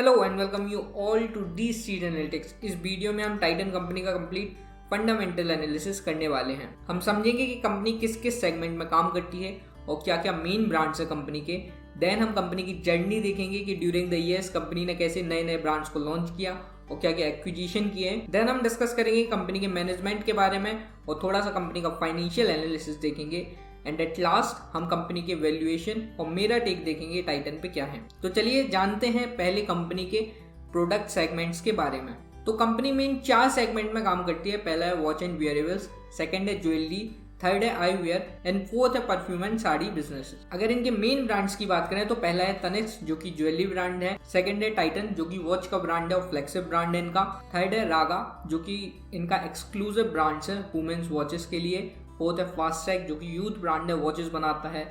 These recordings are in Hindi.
Hello and welcome you all to the street analytics. इस वीडियो में हम टाइटन कंपनी का कंप्लीट फंडामेंटल एनालिसिस करने वाले हैं। हम समझेंगे कि कंपनी किस किस सेगमेंट में काम करती है और क्या क्या मेन ब्रांड्स है कंपनी के। देन हम कंपनी की जर्नी देखेंगे कि ड्यूरिंग द ईयर्स कंपनी ने कैसे नए नए ब्रांड्स को लॉन्च किया और क्या क्या एक्विजिशन किए हैं। देन हम डिस्कस करेंगे कंपनी के मैनेजमेंट के बारे में और थोड़ा सा कंपनी का फाइनेंशियल एनालिसिस देखेंगे। एंड एट लास्ट हम कंपनी के वैल्यूएशन और मेरा टेक देखेंगे टाइटन पे क्या है। तो चलिए जानते हैं पहले कंपनी के प्रोडक्ट सेगमेंट्स के बारे में। तो कंपनी मेन 4 सेगमेंट में काम करती है। पहला है वॉच एंड वियरेबल्स, सेकंड है ज्वेलरी, थर्ड है आई वेयर एंड फोर्थ है परफ्यूम एंड साड़ी बिजनेस। अगर इनके मेन ब्रांड्स की बात करें तो पहला है तनिष्क जो कि ज्वेलरी ब्रांड है, सेकंड है टाइटन जो कि वॉच का ब्रांड है और फ्लेक्सिब ब्रांड है इनका, थर्ड है रागा जो कि इनका एक्सक्लूसिव ब्रांड्स है वुमेन्स वॉचेस के लिए, फोर्थ है फास्टट्रैक जो कि यूथ ब्रांड है, वॉचेस बनाता है,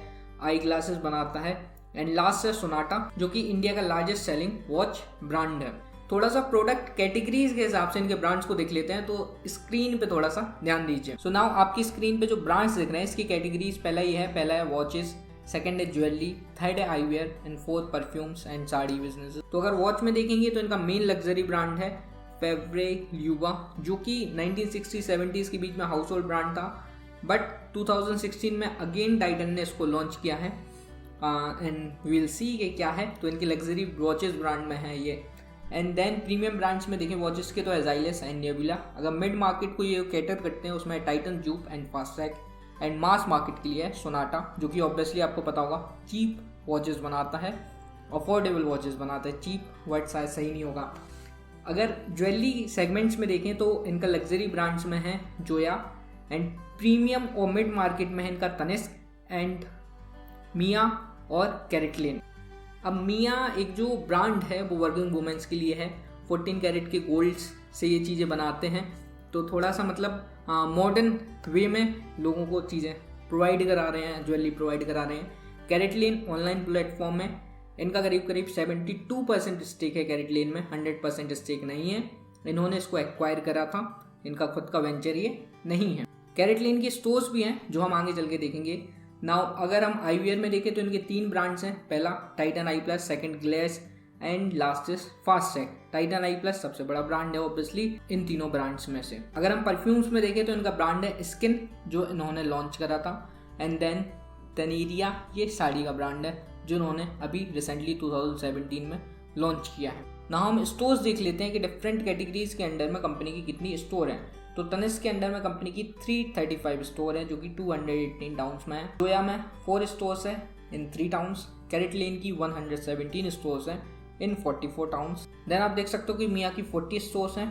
आई ग्लासेस बनाता है, एंड लास्ट है सोनाटा जो कि इंडिया का लार्जेस्ट सेलिंग वॉच ब्रांड है। थोड़ा सा प्रोडक्ट कैटेगरीज के हिसाब से इनके ब्रांड्स को देख लेते हैं, तो स्क्रीन पे थोड़ा सा ध्यान दीजिए। सो नाउ आपकी स्क्रीन पे जो ब्रांड्स दिख रहे हैं इसकी कैटेगरीज पहला है वॉचेस, सेकंड है ज्वेलरी, थर्ड है eyewear and fourth perfumes and sari business. तो अगर वॉच में देखेंगे तो इनका मेन लग्जरी ब्रांड है फेवरे ल्यूबा जो कि 1960-70s के बीच में हाउस होल्ड ब्रांड था, बट 2016 में अगेन टाइटन ने इसको लॉन्च किया है एंड वील सी कि क्या है। तो इनकी लग्जरी वॉचेस ब्रांड में है ये। एंड देन प्रीमियम ब्रांड्स में देखें वॉचेस के तो है ज़ाइलस एंड नेबुला। अगर मिड मार्केट को ये कैटर करते हैं उसमें Titan, Zoop and fast track. And mass market के लिए है सोनाटा जो कि ऑब्वियसली आपको पता होगा चीप वॉचेस बनाता है, अफोर्डेबल वॉचेस बनाता है, चीप वर्ड शायद सही नहीं होगा। अगर ज्वेलरी सेगमेंट्स में देखें तो इनका लग्जरी ब्रांड्स में है जोया एंड प्रीमियम और मिड मार्केट में है इनका तनिष्क एंड मिया और कैरेटलेन। अब मिया एक जो ब्रांड है वो वर्किंग वुमेन्स के लिए है, 14 कैरेट के गोल्ड्स से ये चीज़ें बनाते हैं, तो थोड़ा सा मतलब मॉडर्न वे में लोगों को चीज़ें प्रोवाइड करा रहे हैं, ज्वेलरी प्रोवाइड करा रहे हैं। कैरेटलेन ऑनलाइन प्लेटफॉर्म में इनका करीब 72% स्टेक है कैरेटलेन में, 100% स्टेक नहीं है। इन्होंने इसको एक्वायर करा था, इनका खुद का वेंचर ये नहीं है। कैरेटलेन के स्टोर्स भी हैं जो हम आगे चल के देखेंगे। नाउ अगर हम आई वेयर में देखें तो इनके 3 ब्रांड्स हैं, पहला Titan I plus, second glace and last is fast track. Titan I plus सबसे बड़ा ब्रांड है ऑब्वियसली इन तीनों ब्रांड्स में से। अगर हम परफ्यूम्स में देखें तो इनका ब्रांड है स्किन जो इन्होंने लॉन्च करा था, एंड देन तनेरिया ये साड़ी का ब्रांड है जो इन्होंने अभी रिसेंटली 2017 में लॉन्च किया है। ना हम स्टोर्स देख लेते हैं कि डिफरेंट कैटेगरीज के अंडर में कंपनी की कितनी स्टोर हैं। तो तनिष्क के अंडर में कंपनी की 335 स्टोर है जो कि 218 टाउन्स में है। जोया में 4 स्टोर्स है इन 3 टाउन्स। कैरेटलेन की 117 स्टोर्स हैं इन 44 टाउन्स। देन आप देख सकते हो कि मिया की 40 स्टोर्स हैं।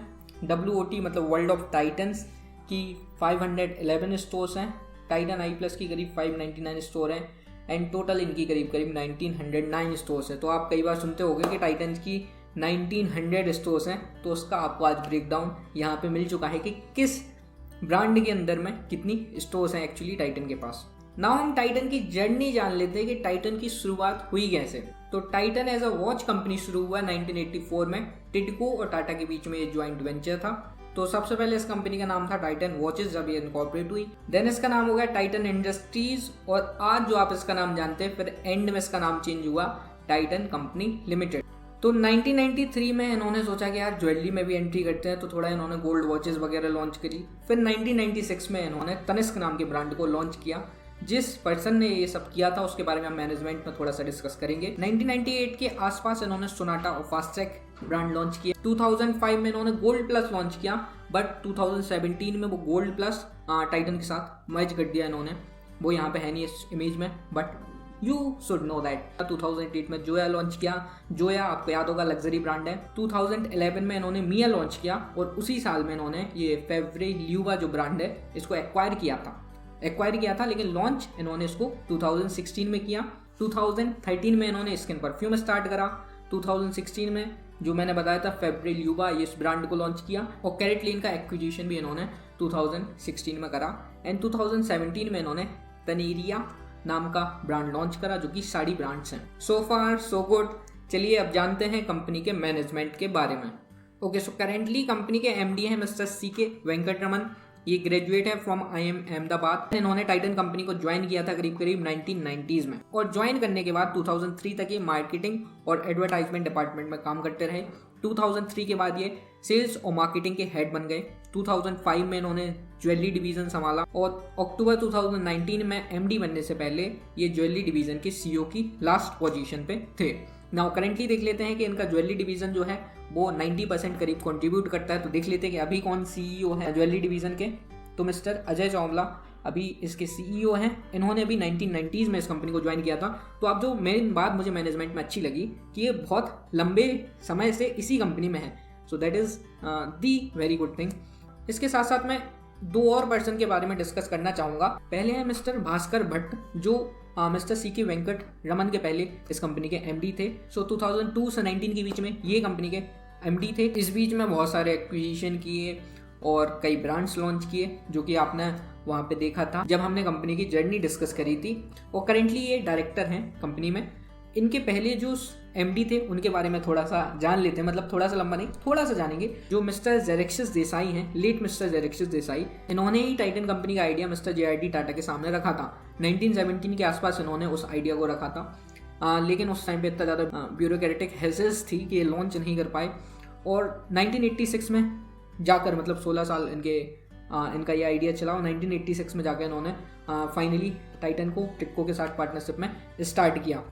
WOT मतलब वर्ल्ड ऑफ टाइटन्स की 511 स्टोर्स हैं। टाइटन आई प्लस की करीब 599 स्टोर हैं एंड टोटल इनकी करीब 1909 स्टोर्स है। तो आप कई बार सुनते होंगे कि टाइटन की 1900 स्टोर्स हैं, तो उसका आपको आज ब्रेकडाउन यहाँ पे मिल चुका है कि किस ब्रांड के अंदर में कितनी स्टोर्स हैं एक्चुअली टाइटन के पास। नाउ हम टाइटन की जर्नी जान लेते हैं कि टाइटन की शुरुआत हुई कैसे। तो Titan as a watch company शुरू हुआ 1984 में। टिडको और टाटा के बीच में ये ज्वाइंट वेंचर था। तो सबसे पहले इस कंपनी का नाम था टाइटन वॉचेस जब ये इनकॉर्पोरेट हुई। देन इसका नाम हो गया टाइटन इंडस्ट्रीज और आज जो आप इसका नाम जानते हैं, फिर एंड में इसका नाम चेंज हुआ टाइटन कंपनी लिमिटेड। तो 1993 में इन्होंने सोचा कि यार ज्वेलरी में भी एंट्री करते हैं, तो थोड़ा इन्होंने गोल्ड वॉचेस वगैरह लॉन्च करी। फिर 1996 में इन्होंने तनिष्क नाम के ब्रांड को लॉन्च किया। जिस पर्सन ने ये सब किया था उसके बारे में हम मैनेजमेंट में थोड़ा सा डिस्कस करेंगे। 1998 के आसपास इन्होंने सोनाटा और फास्टट्रैक ब्रांड लॉन्च किया। 2005 में इन्होंने गोल्ड प्लस लॉन्च किया, बट 2017 में वो गोल्ड प्लस टाइटन के साथ मर्ज कर दिया इन्होंने। वो यहाँ पे है नहीं इस इमेज में, but you should know that. 2008 में जोया लॉन्च किया। जोया आपको याद होगा लग्जरी ब्रांड है। 2011 में इन्होंने मिया लॉन्च किया और उसी साल में इन्होंने ये फेवरे ल्यूबा जो ब्रांड है इसको एक्वायर किया था, लेकिन लॉन्च इन्होंने इसको 2016 में किया। 2013 में इन्होंने स्किन परफ्यूम स्टार्ट करा। 2016 में जो मैंने बताया था फेवरे ल्यूबा ये इस ब्रांड को लॉन्च किया और कैरेटलेन का एक्विजिशन भी इन्होंने 2016 में करा। एंड 2017 में इन्होंने तनेरिया नाम का ब्रांड लॉन्च करा जो कि साड़ी ब्रांड्स हैं। सो फार सो गुड। चलिए अब जानते हैं कंपनी के मैनेजमेंट के बारे में। ओके, सो करेंटली कंपनी के MD हैं मिस्टर CK वेंकटरमन ये ग्रेजुएट है फ्रॉम IIM अहमदाबाद। इन्होंने टाइटन कंपनी को ज्वाइन किया था करीब 1990s में, और ज्वाइन करने के बाद 2003 तक ये मार्केटिंग और एडवर्टाइजमेंट डिपार्टमेंट में काम करते रहे। 2003 के बाद ये सेल्स और मार्केटिंग के हेड बन गए। 2005 में इन्होंने ज्वेलरी डिवीजन संभाला और अक्टूबर 2019 में MD बनने से पहले ये ज्वेलरी डिवीजन के CEO की लास्ट पोजीशन पे थे। नाउ करेंटली देख लेते हैं कि इनका ज्वेलरी डिवीजन जो है वो 90% करीब कंट्रीब्यूट करता है। तो देख लेते हैं कि अभी कौन CEO है ज्वेलरी डिवीजन के। तो मिस्टर अजय चावला अभी इसके CEO हैं। इन्होंने अभी 1990s में इस कंपनी को ज्वाइन किया था। तो अब जो मेन बात मुझे मैनेजमेंट में अच्छी लगी कि ये बहुत लंबे समय से इसी कंपनी में है। So that is the very good thing. इसके साथ साथ मैं 2 और पर्सन के बारे में डिस्कस करना चाहूँगा। पहले है मिस्टर भास्कर भट्ट, जो मिस्टर CK वेंकट रमन के पहले इस कंपनी के MD थे। सो 2002 से 19 के बीच में ये कंपनी के MD थे। इस बीच में बहुत सारे एक्विजिशन किए और कई ब्रांड्स लॉन्च किए, जो कि आपने वहाँ पे देखा था जब हमने कंपनी की जर्नी डिस्कस करी थी। और करेंटली ये डायरेक्टर हैं कंपनी में। इनके पहले जो MD थे उनके बारे में थोड़ा सा जान लेते हैं, मतलब थोड़ा सा लंबा नहीं, थोड़ा सा जानेंगे। जो मिस्टर जेरेक्सिस देसाई हैं, लेट मिस्टर जेरेक्सिस देसाई, इन्होंने ही टाइटन कंपनी का आइडिया मिस्टर JRD टाटा के सामने रखा था। 1917 के आसपास इन्होंने उस आइडिया को रखा था, लेकिन उस टाइम पे इतना ज़्यादा ब्यूरोक्रेटिक हेजेस थी कि ये लॉन्च नहीं कर पाए। और 1986 में जाकर, मतलब 16 साल इनका ये आइडिया चला, और 1986 में जाकर इन्होंने फाइनली टाइटन को टिक्को के साथ पार्टनरशिप में स्टार्ट किया।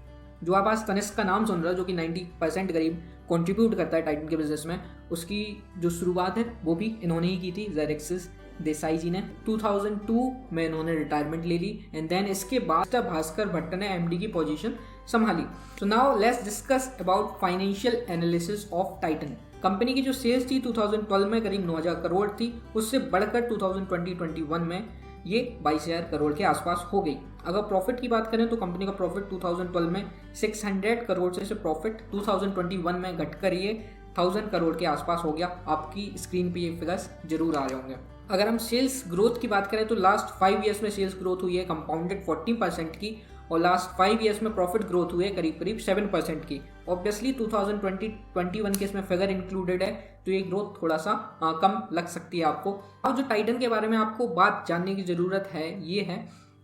जो आप आज तनिष्क का नाम सुन रहे हो, जो कि 90% करीब कंट्रीब्यूट करता है टाइटन के बिजनेस में, उसकी जो शुरुआत है वो भी इन्होंने ही की थी, जेरेक्सिस देसाई जी ने। 2002 में इन्होंने रिटायरमेंट ले ली एंड देन इसके बाद भास्कर भट्ट ने MD की पोजीशन संभाली। So now let's discuss about financial analysis of Titan. Company की जो सेल्स थी 2012 में करीब 9,000 करोड़ थी, उससे बढ़कर 2020-21 में ये 22,000 करोड़ के आसपास हो गई। अगर प्रॉफिट की बात करें तो कंपनी का प्रॉफिट 2012 में 600 करोड़ से प्रॉफिट 2021 में घटकर ये 1000 करोड़ के आसपास हो गया। आपकी स्क्रीन पे ये फिगर्स जरूर आ रहे होंगे। अगर हम सेल्स ग्रोथ की बात करें तो लास्ट 5 ईयर्स में सेल्स ग्रोथ हुई है कंपाउंडेड 40% की, और लास्ट 5 ईयर्स में प्रॉफिट ग्रोथ हुई है करीब 7% की। ऑब्वियसली 2020-21 के इसमें फिगर इंक्लूडेड है, तो ये ग्रोथ थोड़ा सा कम लग सकती है आपको। और जो टाइटन के बारे में आपको बात जानने की ज़रूरत है, ये है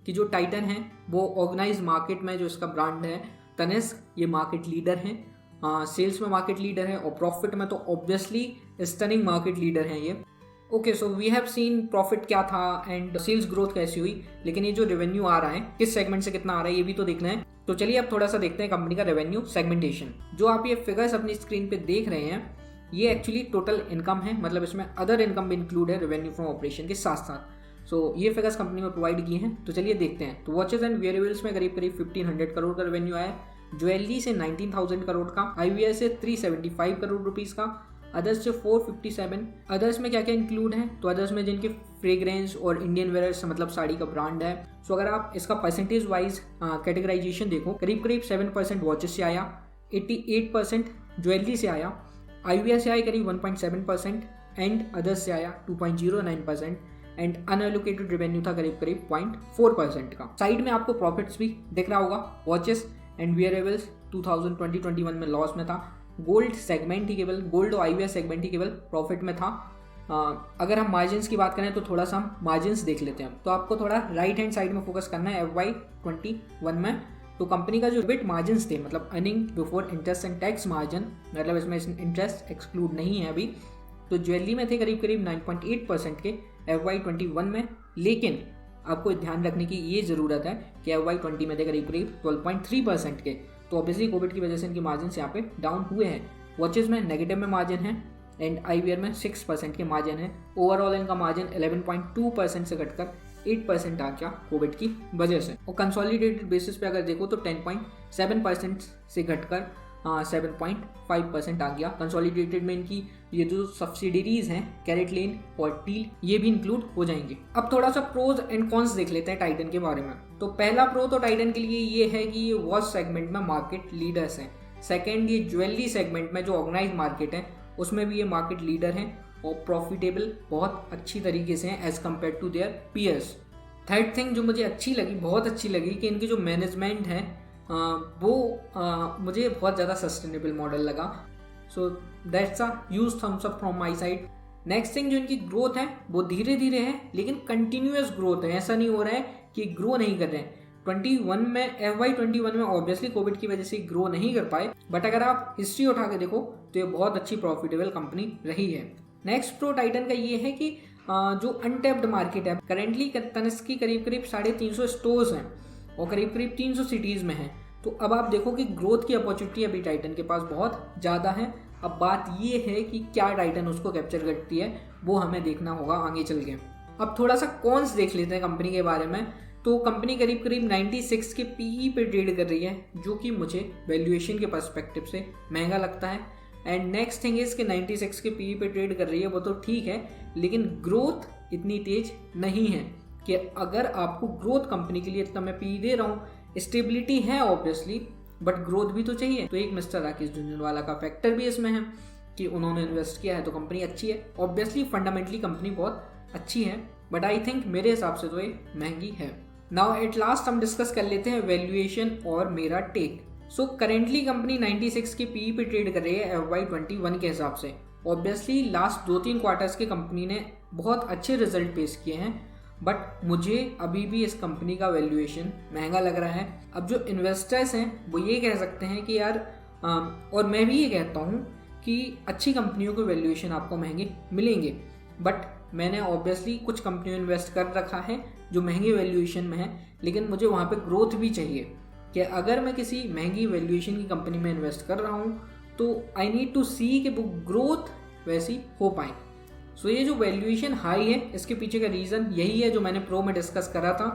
कि जो टाइटन है वो ऑर्गेनाइज मार्केट में जो इसका ब्रांड है तनिष्क, ये मार्केट लीडर है। सेल्स में मार्केट लीडर है और प्रॉफिट में तो ऑब्वियसली स्टनिंग मार्केट लीडर है ये। Okay, so we have seen profit क्या था एंड सेल्स ग्रोथ कैसी हुई, लेकिन ये जो रेवेन्यू आ रहा है किस सेगमेंट से कितना आ रहा है ये भी तो देखना है। तो चलिए अब थोड़ा सा देखते हैं कंपनी का रेवेन्यू सेगमेंटेशन। जो आप ये फिगर्स अपनी स्क्रीन पे देख रहे हैं, ये एक्चुअली टोटल इनकम है, मतलब इसमें अदर इनकम भी इंक्लूड है रेवेन्यू फ्रॉम ऑपरेशन के साथ साथ। सो ये फिगर्स कंपनी में प्रोवाइड किए हैं, तो चलिए देखते हैं। तो वॉचेस एंड वेयरेबल्स में करीब 1500 करोड़ का रेवेन्यू आया, ज्वेलरी से 19,000 करोड़ का, IVR से 375 करोड़ रुपीज़ का, अदर्स से 457। अदर्स में क्या क्या इंक्लूड है, तो अदर्स में जिनके फ्रेग्रेंस और इंडियन वेयर्स मतलब साड़ी का ब्रांड है। सो अगर आप इसका परसेंटेज वाइज कैटेगराइजेशन देखो, करीब 7% वॉचेस से आया, 88% ज्वेलरी से आया, IVR से आया करीब 1.7% एंड अदर्स से आया 2.09% एंड अनएलोकेटेड रेवेन्यू था करीब 0.4% का। साइड में आपको प्रॉफिट्स भी दिख रहा होगा। वॉचेस एंड वियरेबल्स 2020-21 में लॉस में था। गोल्ड सेगमेंट ही केवल, गोल्ड और IVR सेगमेंट ही केवल प्रॉफिट में था। अगर हम मार्जिन्स की बात करें तो थोड़ा सा हम मार्जिन्स देख लेते हैं। तो आपको थोड़ा राइट हैंड साइड में फोकस करना है। FY21 में तो कंपनी का जो बिट मार्जिन्स थे, मतलब earning before interest and tax margin, मतलब इसमें इंटरेस्ट एक्सक्लूड नहीं है अभी, तो ज्वेलरी में थे करीब 9.8% के FY21 में। लेकिन आपको ध्यान रखने की ये ज़रूरत है कि FY20 में थे करीब 12.3% के। तो ऑब्वियसली कोविड की वजह से इनकी मार्जिन यहाँ पे डाउन हुए हैं। वॉचेस में नेगेटिव में मार्जिन है एंड IVR में 6% के मार्जिन है। ओवरऑल इनका मार्जिन 11.2% से घटकर 8% आ गया कोविड की वजह से। और कंसोलिडेटेड बेसिस पे अगर देखो तो 10.7% से घटकर 7.5% आ गया। कंसोलिडेटेड में इनकी ये जो सब्सिडीज हैं कैरेटलेन और टील, ये भी इंक्लूड हो जाएंगे। अब थोड़ा सा प्रोज एंड कॉन्स देख लेते हैं टाइटन के बारे में। तो पहला प्रो तो टाइटन के लिए ये है कि ये वॉच सेगमेंट में मार्केट लीडर्स हैं। सेकेंड, ये ज्वेलरी सेगमेंट में जो ऑर्गेनाइज मार्केट है उसमें भी ये मार्केट लीडर हैं और प्रॉफिटेबल बहुत अच्छी तरीके से हैं as compare to their peers. Third thing जो मुझे अच्छी लगी, बहुत अच्छी लगी, कि इनकी जो मैनेजमेंट है वो मुझे बहुत ज़्यादा सस्टेनेबल मॉडल लगा। So that's a huge thumbs up from my side. Next thing जो इनकी ग्रोथ है वो धीरे धीरे है लेकिन कंटिन्यूअस ग्रोथ है, ऐसा नहीं हो रहा है कि ग्रो नहीं कर रहे हैं। 21 में FY21 में ऑब्वियसली कोविड की वजह से ग्रो नहीं कर पाए, बट अगर आप हिस्ट्री उठा के देखो तो ये बहुत अच्छी प्रॉफिटेबल कंपनी रही है। नेक्स्ट प्रो टाइटन का ये है कि जो अनटैप्ड मार्केट है, करेंटली तनिष्क की करीब 350 स्टोर्स हैं और करीब 300 सिटीज़ में हैं। तो अब आप देखो कि ग्रोथ की अपॉर्चुनिटी अभी टाइटन के पास बहुत ज़्यादा है। अब बात ये है कि क्या टाइटन उसको कैप्चर करती है, वो हमें देखना होगा आगे चल के। अब थोड़ा सा कॉन्स देख लेते हैं कंपनी के बारे में। तो कंपनी करीब 96 के PE पे ट्रेड कर रही है, जो कि मुझे वैल्यूएशन के पर्सपेक्टिव से महंगा लगता है। एंड नेक्स्ट थिंग इज कि 96 के PE पे ट्रेड कर रही है, वो तो ठीक है, लेकिन ग्रोथ इतनी तेज नहीं है कि अगर आपको ग्रोथ कंपनी के लिए इतना मैं PE दे रहा हूँ, स्टेबिलिटी है ऑब्वियसली, बट ग्रोथ भी तो चाहिए। तो एक मिस्टर राकेश झुनझुनवाला का फैक्टर भी इसमें है कि उन्होंने इन्वेस्ट किया है तो कंपनी अच्छी है। ऑब्वियसली फंडामेंटली कंपनी बहुत अच्छी है, बट आई थिंक मेरे हिसाब से तो ये महंगी है। नाउ एट लास्ट हम डिस्कस कर लेते हैं वैल्यूएशन और मेरा टेक। सो करेंटली कंपनी 96 के PE पे ट्रेड कर रही है FY21 के हिसाब से। ऑब्वियसली लास्ट 2-3 क्वार्टर्स के कंपनी ने बहुत अच्छे रिजल्ट पेश किए हैं, बट मुझे अभी भी इस कंपनी का वैल्यूएशन महंगा लग रहा है। अब जो इन्वेस्टर्स हैं वो ये कह सकते हैं कि यार और मैं भी ये कहता हूँ कि अच्छी कंपनियों के वैल्यूएशन आपको महंगे मिलेंगे, बट मैंने ऑब्वियसली कुछ कंपनियों इन्वेस्ट कर रखा है जो महंगे वैल्यूएशन में है, लेकिन मुझे वहाँ पे ग्रोथ भी चाहिए कि अगर मैं किसी महंगी वैल्यूएशन की कंपनी में इन्वेस्ट कर रहा हूँ तो आई नीड टू सी कि वो ग्रोथ वैसी हो पाए। सो ये जो वैल्यूएशन हाई है इसके पीछे का रीज़न यही है जो मैंने प्रो में डिस्कस करा था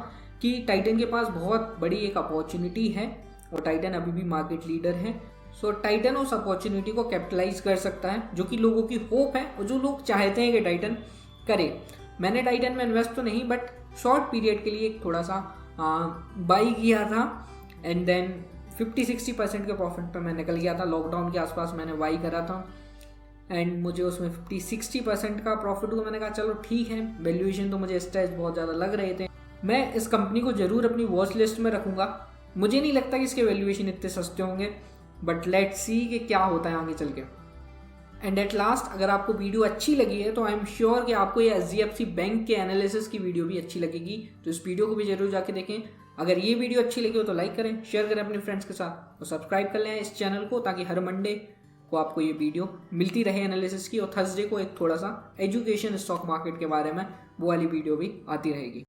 कि टाइटन के पास बहुत बड़ी एक अपॉर्चुनिटी है और टाइटन अभी भी मार्केट लीडर है। सो टाइटन उस अपॉर्चुनिटी को कैपिटलाइज कर सकता है, जो कि लोगों की होप है और जो लोग चाहते हैं कि टाइटन करे। मैंने टाइटन में इन्वेस्ट तो नहीं, बट शॉर्ट पीरियड के लिए थोड़ा सा बाई किया था एंड देन 50-60% के प्रॉफिट पर मैं निकल गया था। लॉकडाउन के आसपास मैंने बाई करा था एंड मुझे उसमें 50-60% का प्रॉफिट हुआ। मैंने कहा चलो ठीक है, वैल्यूएशन तो मुझे स्ट्रेच बहुत ज़्यादा लग रहे थे, मैं इस कंपनी को ज़रूर अपनी वॉच लिस्ट में रखूँगा। मुझे नहीं लगता कि इसके वैल्यूएशन इतने सस्ते होंगे, बट लेट्स सी कि क्या होता है आगे चल के। एंड एट लास्ट, अगर आपको वीडियो अच्छी लगी है तो आई एम श्योर कि आपको ये HDFC बैंक के एनालिसिस की वीडियो भी अच्छी लगेगी, तो इस वीडियो को भी जरूर जाके देखें। अगर ये वीडियो अच्छी लगी हो तो लाइक करें, शेयर करें अपने फ्रेंड्स के साथ और सब्सक्राइब कर लें इस चैनल को, ताकि हर मंडे को आपको ये वीडियो मिलती रहे एनालिसिस की, और थर्सडे को एक थोड़ा सा एजुकेशन स्टॉक मार्केट के बारे में वो वाली वीडियो भी आती रहेगी।